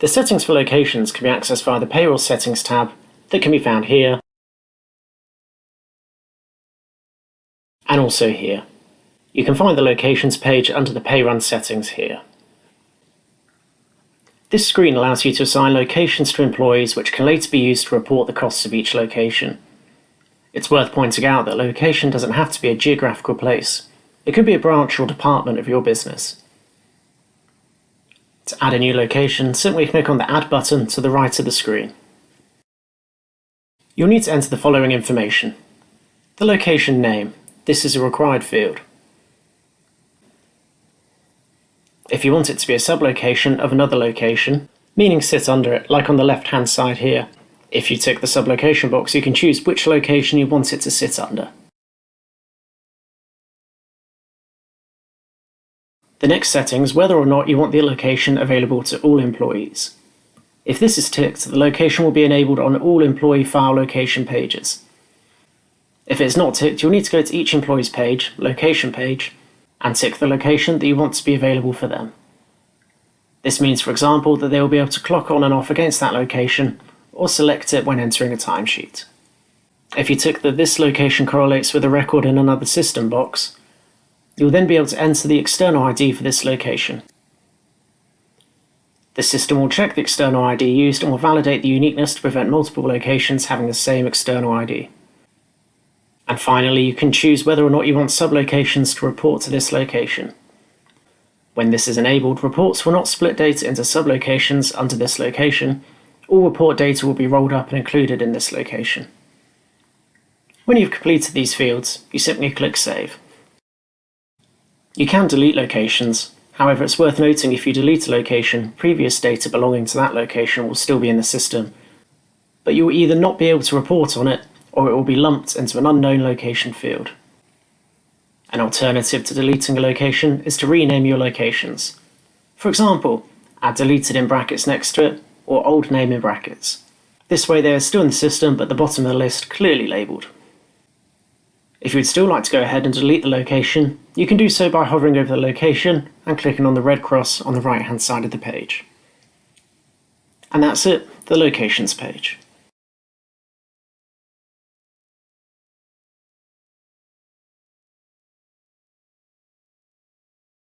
The settings for locations can be accessed via the Payroll Settings tab that can be found here and also here. You can find the locations page under the Pay Run settings here. This screen allows you to assign locations to employees which can later be used to report the costs of each location. It's worth pointing out that a location doesn't have to be a geographical place. It could be a branch or department of your business. To add a new location, simply click on the Add button to the right of the screen. You'll need to enter the following information. The location name. This is a required field. If you want it to be a sublocation of another location, meaning sit under it, like on the left-hand side here, if you tick the sublocation box, you can choose which location you want it to sit under. The next setting is whether or not you want the location available to all employees. If this is ticked, the location will be enabled on all employee file location pages. If it's not ticked, you'll need to go to each employee's page, location page, and tick the location that you want to be available for them. This means, for example, that they will be able to clock on and off against that location, or select it when entering a timesheet. If you tick that this location correlates with a record in another system box, you'll then be able to enter the external ID for this location. The system will check the external ID used and will validate the uniqueness to prevent multiple locations having the same external ID. And finally, you can choose whether or not you want sublocations to report to this location. When this is enabled, reports will not split data into sublocations under this location. All report data will be rolled up and included in this location. When you've completed these fields, you simply click Save. You can delete locations. However, it's worth noting if you delete a location, previous data belonging to that location will still be in the system, but you will either not be able to report on it, or it will be lumped into an unknown location field. An alternative to deleting a location is to rename your locations. For example, add deleted in brackets next to it, or old name in brackets. This way they are still in the system, but the bottom of the list clearly labelled. If you would still like to go ahead and delete the location, you can do so by hovering over the location and clicking on the red cross on the right-hand side of the page. And that's it, the locations page.